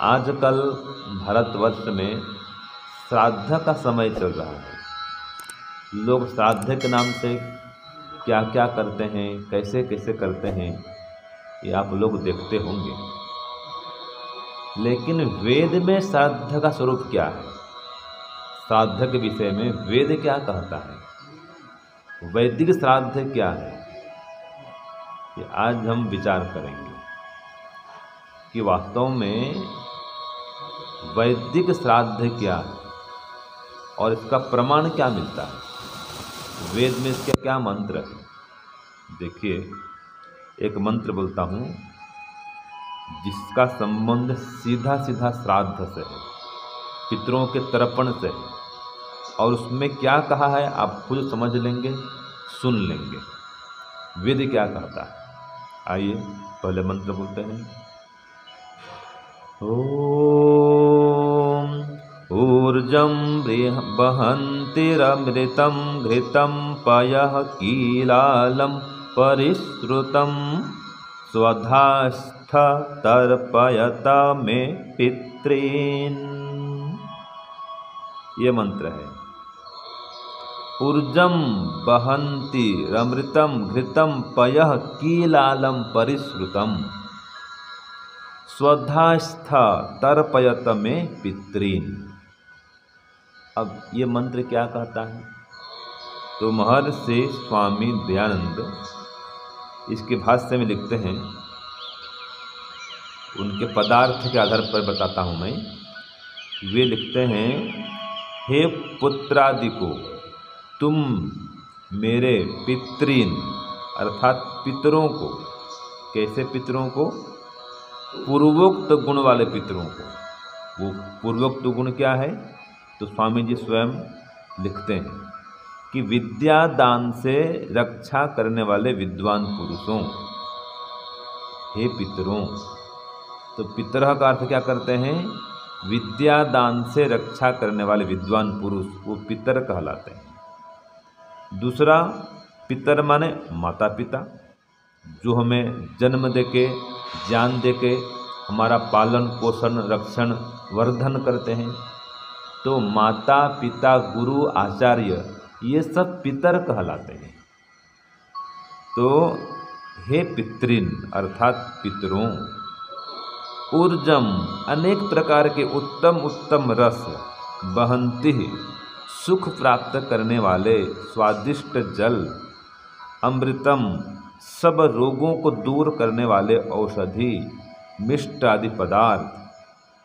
आजकल भारतवर्ष में श्राद्ध का समय चल रहा है। लोग श्राद्ध के नाम से क्या क्या करते हैं, कैसे कैसे करते हैं, ये आप लोग देखते होंगे। लेकिन वेद में श्राद्ध का स्वरूप क्या है, श्राद्ध के विषय में वेद क्या कहता है, वैदिक श्राद्ध क्या है, ये आज हम विचार करेंगे कि वास्तव में वैदिक श्राद्ध क्या है और इसका प्रमाण क्या मिलता है, वेद में इसका क्या मंत्र है। देखिए, एक मंत्र बोलता हूँ जिसका संबंध सीधा सीधा श्राद्ध से है, पितरों के तर्पण से है, और उसमें क्या कहा है आप खुद समझ लेंगे, सुन लेंगे वेद क्या कहता है। आइए पहले मंत्र बोलते हैं। ओम ऊर्जं वहन्तिरमृतं घृतं पयः कीलालं परिश्रुतं स्वधास्थ तर्पयत मे पितॄन्। ये मंत्र है। ऊर्जं वहन्तिरमृतं घृतं पयः कीलालं परिश्रुतं स्वधास्थ तर्पयत मे पितॄन्। अब ये मंत्र क्या कहता है, तो महर्षि स्वामी दयानंद इसके भाष्य में लिखते हैं, उनके पदार्थ के आधार पर बताता हूँ मैं। वे लिखते हैं, हे पुत्रादिको, तुम मेरे पितॄन् अर्थात पितरों को, कैसे पितरों को, पूर्वोक्त गुण वाले पितरों को। वो पूर्वोक्त गुण क्या है, तो स्वामी जी स्वयं लिखते हैं कि विद्या दान से रक्षा करने वाले विद्वान पुरुषों, हे पितरों। तो पितरः का अर्थ क्या करते हैं, विद्या दान से रक्षा करने वाले विद्वान पुरुष, वो पितर कहलाते हैं। दूसरा, पितर माने माता पिता, जो हमें जन्म देके, ज्ञान देके हमारा पालन पोषण रक्षण वर्धन करते हैं। तो माता पिता गुरु आचार्य ये सब पितर कहलाते हैं। तो हे पितॄन् अर्थात पितरों, ऊर्जम अनेक प्रकार के उत्तम उत्तम रस, बहंति सुख प्राप्त करने वाले स्वादिष्ट जल, अमृतम सब रोगों को दूर करने वाले औषधि, मिष्ट आदि पदार्थ,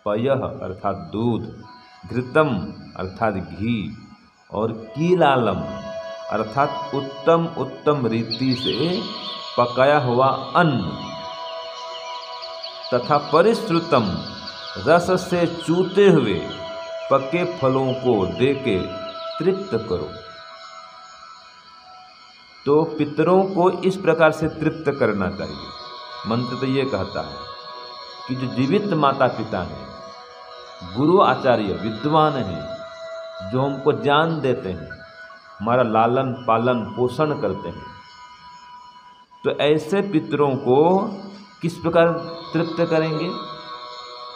पयः अर्थात दूध, घृतम अर्थात घी, और कीलालम अर्थात उत्तम उत्तम रीति से पकाया हुआ अन्न, तथा परिश्रुतम रस से चूते हुए पके फलों को देके तृप्त करो। तो पितरों को इस प्रकार से तृप्त करना चाहिए। मंत्र तो ये कहता है कि जो जीवित माता पिता हैं, गुरु आचार्य विद्वान हैं, जो हमको ज्ञान देते हैं, हमारा लालन पालन पोषण करते हैं, तो ऐसे पितरों को किस प्रकार तृप्त करेंगे,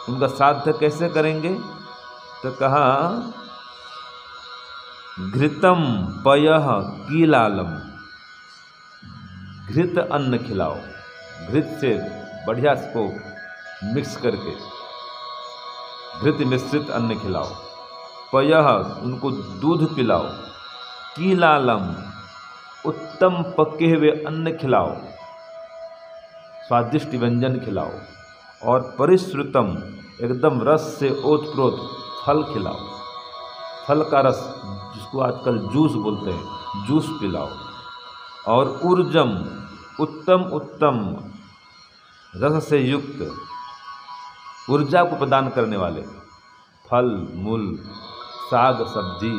उनका श्राद्ध कैसे करेंगे, तो कहा घृतम पयः कीलालम, घृत अन्न खिलाओ, घृत से बढ़िया इसको मिक्स करके घृत मिश्रित अन्न खिलाओ, पयः उनको दूध पिलाओ, कीलालम उत्तम पके हुए अन्न खिलाओ, स्वादिष्ट व्यंजन खिलाओ, और परिश्रुतम एकदम रस से ओतप्रोत फल खिलाओ, फल का रस जिसको आजकल जूस बोलते हैं, जूस पिलाओ, और ऊर्जम उत्तम उत्तम रस से युक्त ऊर्जा को प्रदान करने वाले फल मूल, साग सब्जी,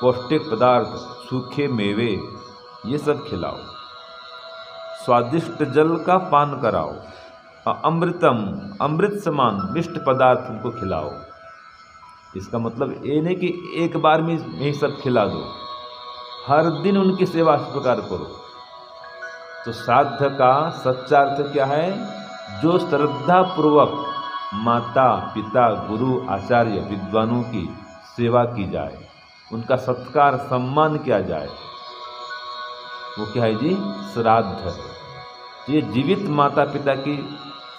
पौष्टिक पदार्थ, सूखे मेवे, ये सब खिलाओ, स्वादिष्ट जल का पान कराओ, अमृतम अमृत समान मिष्ट पदार्थ उनको खिलाओ। इसका मतलब ये नहीं कि एक बार में यही सब खिला दो, हर दिन उनकी सेवा इस प्रकार करो। तो श्राद्ध का सच्चा अर्थ क्या है, जो श्रद्धापूर्वक माता पिता गुरु आचार्य विद्वानों की सेवा की जाए, उनका सत्कार सम्मान किया जाए। वो क्या है जी? श्राद्ध। ये जीवित माता पिता की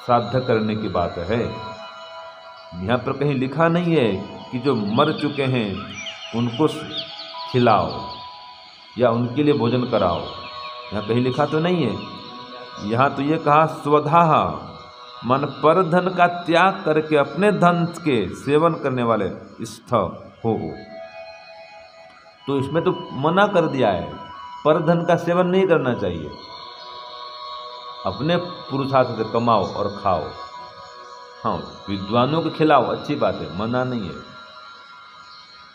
श्राद्ध करने की बात है। यहाँ पर कहीं लिखा नहीं है कि जो मर चुके हैं उनको खिलाओ या उनके लिए भोजन कराओ, यहाँ कहीं लिखा तो नहीं है। यहाँ तो ये कहा स्वधाः, मन पर धन का त्याग करके अपने धन के सेवन करने वाले स्थ हो। तो इसमें तो मना कर दिया है, पर धन का सेवन नहीं करना चाहिए, अपने पुरुषार्थ से कमाओ और खाओ। हाँ, विद्वानों को खिलाओ, अच्छी बात है, मना नहीं है।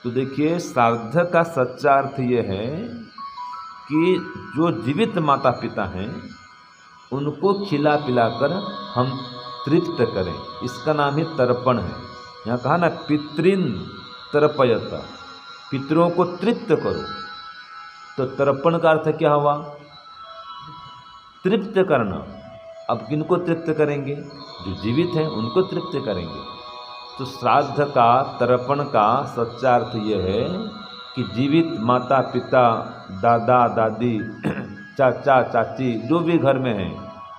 तो देखिए, श्राद्ध का सच्चा अर्थ ये है कि जो जीवित माता पिता हैं उनको खिला पिलाकर हम तृप्त करें, इसका नाम ही तर्पण है। यहाँ कहा ना पितृन तर्पयत, पितरों को तृप्त करो। तो तर्पण का अर्थ क्या हुआ? तृप्त करना। अब किनको तृप्त करेंगे? जो जीवित हैं उनको तृप्त करेंगे। तो श्राद्ध का, तर्पण का सच्चा अर्थ ये है कि जीवित माता पिता, दादा दादी, चाचा चाची जो भी घर में हैं,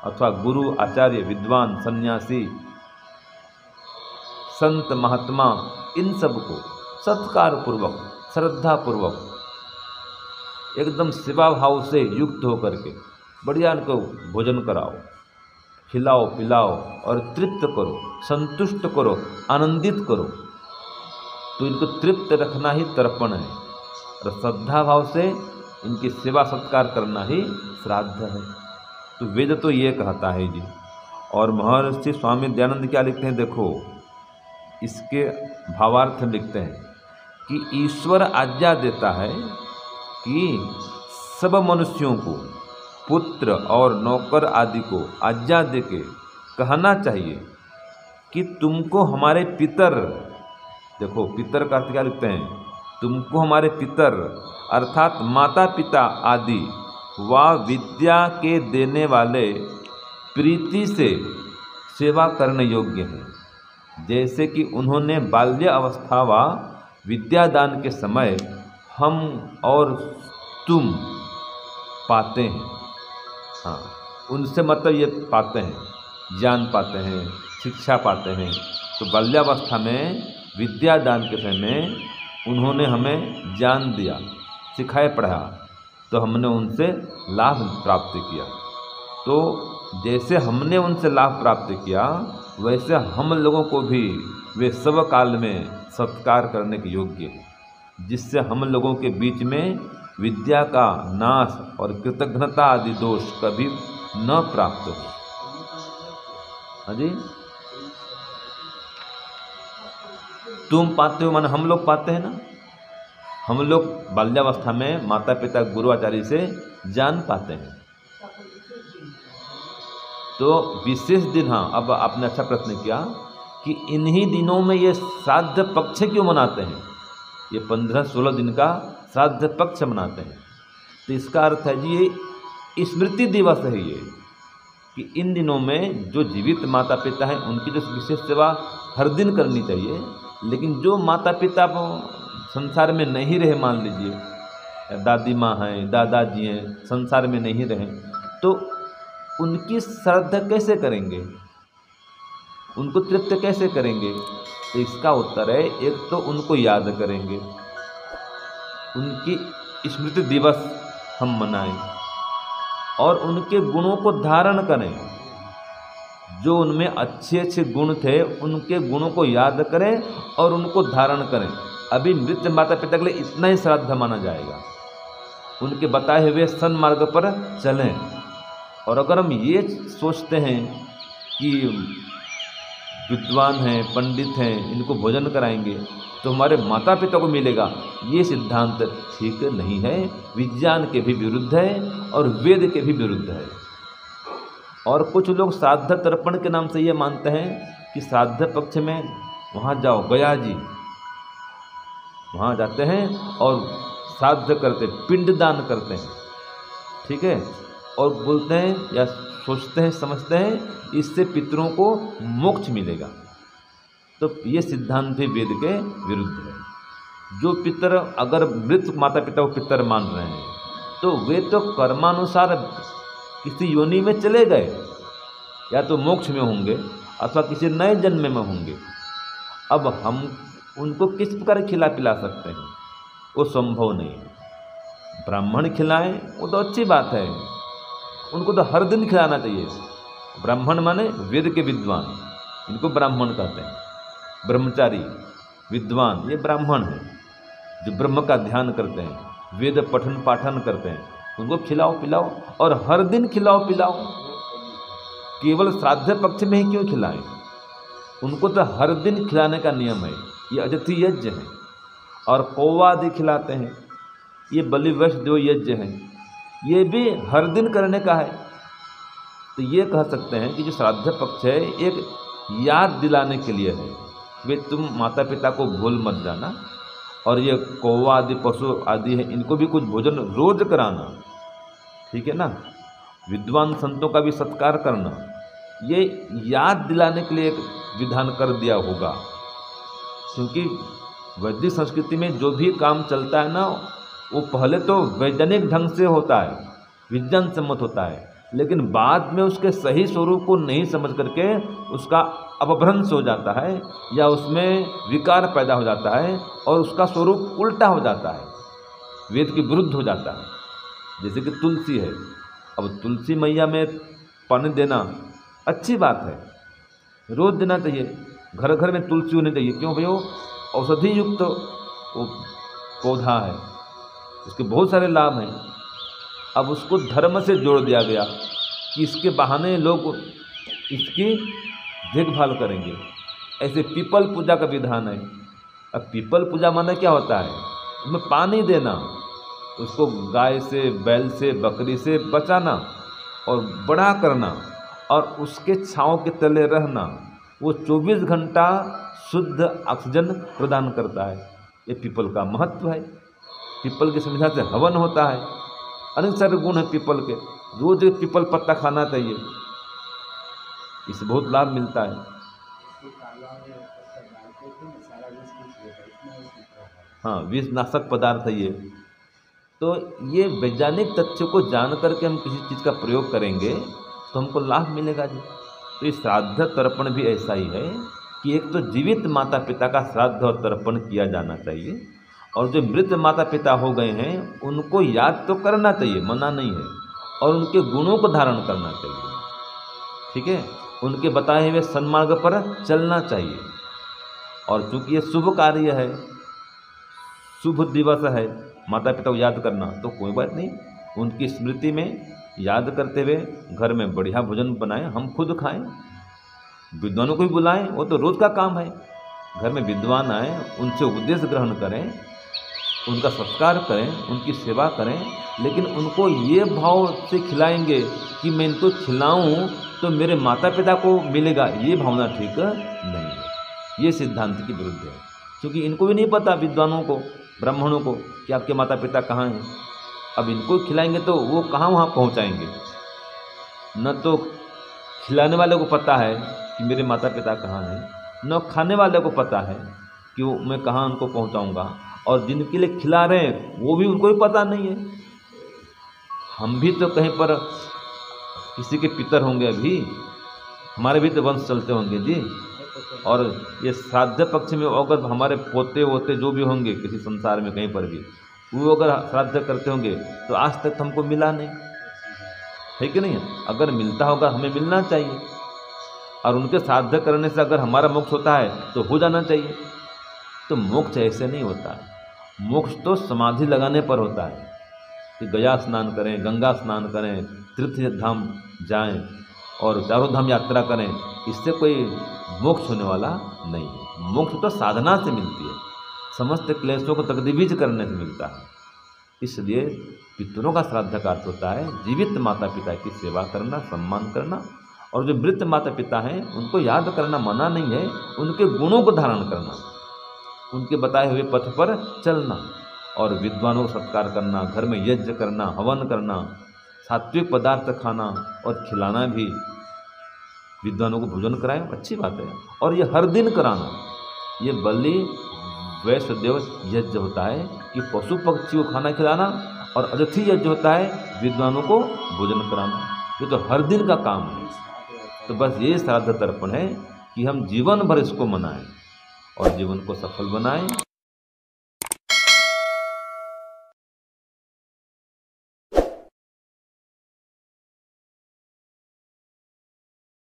अथवा गुरु आचार्य विद्वान सन्यासी संत महात्मा, इन सबको सत्कार पूर्वक श्रद्धा पूर्वक एकदम सेवा भाव से युक्त होकर के बढ़िया इनको भोजन कराओ, खिलाओ पिलाओ और तृप्त करो, संतुष्ट करो, आनंदित करो। तो इनको तृप्त रखना ही तर्पण है और श्रद्धा भाव से इनकी सेवा सत्कार करना ही श्राद्ध है। तो वेद तो ये कहता है जी। और महर्षि स्वामी दयानंद क्या लिखते हैं, देखो इसके भावार्थ लिखते हैं कि ईश्वर आज्ञा देता है कि सब मनुष्यों को, पुत्र और नौकर आदि को आज्ञा देके कहना चाहिए कि तुमको हमारे पितर, देखो पितर का अर्थ क्या लिखते हैं, तुमको हमारे पितर अर्थात माता पिता आदि व विद्या के देने वाले प्रीति से सेवा करने योग्य हैं, जैसे कि उन्होंने बाल्य अवस्था व विद्यादान के समय हम और तुम पाते हैं। हाँ, उनसे मतलब ये पाते हैं, ज्ञान पाते हैं, शिक्षा पाते हैं। तो बाल्यावस्था में विद्यादान के समय में उन्होंने हमें ज्ञान दिया, सिखाए पढ़ाया, तो हमने उनसे लाभ प्राप्त किया। तो जैसे हमने उनसे लाभ प्राप्त किया वैसे हम लोगों को भी वे सब काल में सत्कार करने के योग्य हैं, जिससे हम लोगों के बीच में विद्या का नाश और कृतघ्नता आदि दोष कभी न प्राप्त हो। हाँ जी, तुम पाते हो माने हम लोग पाते हैं ना। हम लोग बाल्यावस्था में माता पिता गुरु आचार्य से ज्ञान पाते हैं। तो विशेष दिन, हाँ अब आपने अच्छा प्रश्न किया कि इन्हीं दिनों में ये श्राद्ध पक्ष क्यों मनाते हैं, ये 15-16 दिन का श्राद्ध पक्ष मनाते हैं। तो इसका अर्थ है जी ये स्मृति दिवस है, ये कि इन दिनों में जो जीवित माता पिता हैं उनकी जो विशेष सेवा हर दिन करनी चाहिए। लेकिन जो माता पिता संसार में नहीं रहे, मान लीजिए दादी माँ हैं, दादाजी हैं, संसार में नहीं रहे, तो उनकी श्रद्धा कैसे करेंगे, उनको तृप्त कैसे करेंगे? तो इसका उत्तर है, एक तो उनको याद करेंगे, उनकी स्मृति दिवस हम मनाएं और उनके गुणों को धारण करें। जो उनमें अच्छे अच्छे गुण थे उनके गुणों को याद करें और उनको धारण करें। अभी मृत माता पिता के लिए इतना ही श्राद्ध माना जाएगा, उनके बताए हुए सन्मार्ग पर चलें। और अगर हम ये सोचते हैं कि विद्वान हैं, पंडित हैं, इनको भोजन कराएंगे तो हमारे माता पिता को मिलेगा, ये सिद्धांत ठीक नहीं है, विज्ञान के भी विरुद्ध है और वेद के भी विरुद्ध है। और कुछ लोग श्राद्ध तर्पण के नाम से ये मानते हैं कि श्राद्ध पक्ष में वहाँ जाओ, गया जी वहाँ जाते हैं और श्राद्ध करते, पिंडदान करते हैं, ठीक है, और बोलते हैं या सोचते हैं, समझते हैं इससे पितरों को मोक्ष मिलेगा। तो ये सिद्धांत भी वेद के विरुद्ध है। जो पितर अगर मृत माता पिता को पितर मान रहे हैं तो वे तो कर्मानुसार किसी योनि में चले गए, या तो मोक्ष में होंगे अथवा किसी नए जन्म में होंगे। अब हम उनको किस प्रकार खिला पिला सकते हैं? वो संभव नहीं है। ब्राह्मण खिलाएं वो तो अच्छी बात है, उनको तो हर दिन खिलाना चाहिए। ब्राह्मण माने वेद के विद्वान, इनको ब्राह्मण कहते हैं। ब्रह्मचारी विद्वान ये ब्राह्मण हैं, जो ब्रह्म का ध्यान करते हैं, वेद पठन पाठन करते हैं, उनको खिलाओ पिलाओ, और हर दिन खिलाओ पिलाओ। केवल श्राद्ध पक्ष में ही क्यों खिलाएं? उनको तो हर दिन खिलाने का नियम है। ये अतिथि यज्ञ है। और कौवा आदि खिलाते हैं, ये बलिवश जो यज्ञ हैं, ये भी हर दिन करने का है। तो ये कह सकते हैं कि जो श्राद्ध पक्ष है एक याद दिलाने के लिए है, वे तुम माता पिता को भूल मत जाना। और ये कौवा आदि पशु आदि है, इनको भी कुछ भोजन रोज कराना, ठीक है ना। विद्वान संतों का भी सत्कार करना, ये याद दिलाने के लिए एक विधान कर दिया होगा। क्योंकि वैदिक संस्कृति में जो भी काम चलता है ना, वो पहले तो वैज्ञानिक ढंग से होता है, विज्ञान सम्मत होता है, लेकिन बाद में उसके सही स्वरूप को नहीं समझ करके उसका अपभ्रंश हो जाता है, या उसमें विकार पैदा हो जाता है और उसका स्वरूप उल्टा हो जाता है, वेद के विरुद्ध हो जाता है। जैसे कि तुलसी है, अब तुलसी मैया में पानी देना अच्छी बात है, रोज देना चाहिए। घर घर में तुलसी होनी चाहिए। क्यों भैया? औषधि युक्त वो पौधा है, इसके बहुत सारे लाभ हैं। अब उसको धर्म से जोड़ दिया गया कि इसके बहाने लोग इसकी देखभाल करेंगे। ऐसे पीपल पूजा का विधान है। अब पीपल पूजा माने क्या होता है? उसमें पानी देना, उसको गाय से, बैल से, बकरी से बचाना और बड़ा करना, और उसके छांव के तले रहना। वो 24 घंटा शुद्ध ऑक्सीजन प्रदान करता है। ये पीपल का महत्व है। पीपल की संविधा से हवन होता है। अनेक सारे गुण है पीपल के। रोज एक पीपल पत्ता खाना चाहिए, इससे बहुत लाभ मिलता है। हाँ, विषनाशक पदार्थ है ये। तो ये वैज्ञानिक तथ्य को जान करके हम किसी चीज़ का प्रयोग करेंगे तो हमको लाभ मिलेगा जी। तो ये श्राद्ध तर्पण भी ऐसा ही है कि एक तो जीवित माता पिता का श्राद्ध और तर्पण किया जाना चाहिए, और जो मृत माता पिता हो गए हैं उनको याद तो करना चाहिए, मना नहीं है, और उनके गुणों को धारण करना चाहिए, ठीक है। उनके बताए हुए सन्मार्ग पर चलना चाहिए। और चूँकि ये शुभ कार्य है, शुभ दिवस है, माता पिता को याद करना, तो कोई बात नहीं, उनकी स्मृति में याद करते हुए घर में बढ़िया भोजन बनाएं, हम खुद खाएं, विद्वानों को भी बुलाएं, वो तो रोज़ का काम है। घर में विद्वान आए, उनसे उपदेश ग्रहण करें, उनका सत्कार करें, उनकी सेवा करें, लेकिन उनको ये भाव से खिलाएंगे कि मैं इनको खिलाऊं तो मेरे माता पिता को मिलेगा, ये भावना ठीक नहीं है। ये सिद्धांत के विरुद्ध है। क्योंकि इनको भी नहीं पता, विद्वानों को, ब्राह्मणों को, कि आपके माता पिता कहाँ हैं। अब इनको खिलाएंगे तो वो कहाँ वहाँ पहुँचाएंगे? न तो खिलाने वाले को पता है कि मेरे माता पिता कहाँ हैं, न खाने वाले को पता है कि मैं कहाँ उनको पहुँचाऊँगा, और जिनके लिए खिला रहे हैं वो भी उनको भी पता नहीं है। हम भी तो कहीं पर किसी के पितर होंगे, अभी हमारे भी तो वंश चलते होंगे जी। और ये श्राद्ध पक्ष में अगर हमारे पोते वोते जो भी होंगे किसी संसार में कहीं पर भी, वो अगर श्राद्ध करते होंगे तो आज तक हमको मिला नहीं है कि नहीं? अगर मिलता होगा हमें मिलना चाहिए, और उनके श्राद्ध करने से अगर हमारा मोक्ष होता है तो हो जाना चाहिए। तो मोक्ष ऐसे नहीं होता है। मोक्ष तो समाधि लगाने पर होता है कि गया स्नान करें, गंगा स्नान करें, तीर्थ धाम जाएं और चारों धाम यात्रा करें, इससे कोई मोक्ष होने वाला नहीं है। मोक्ष तो साधना से मिलती है, समस्त क्लेशों को तकदीबीज करने से मिलता है। इसलिए पितरों का श्राद्ध का अर्थ होता है जीवित माता पिता की सेवा करना, सम्मान करना, और जो मृत माता पिता हैं उनको याद करना मना नहीं है, उनके गुणों को धारण करना, उनके बताए हुए पथ पर चलना, और विद्वानों को सत्कार करना, घर में यज्ञ करना, हवन करना, सात्विक पदार्थ खाना और खिलाना भी। विद्वानों को भोजन कराएं, अच्छी बात है। और ये हर दिन कराना, ये बलि वैश्वदेव यज्ञ होता है कि पशु पक्षी को खाना खिलाना, और अतिथि यज्ञ होता है विद्वानों को भोजन कराना। ये तो हर दिन का काम है। तो बस ये श्राद्ध तर्पण है कि हम जीवन भर इसको मनाएं और जीवन को सफल बनाएं।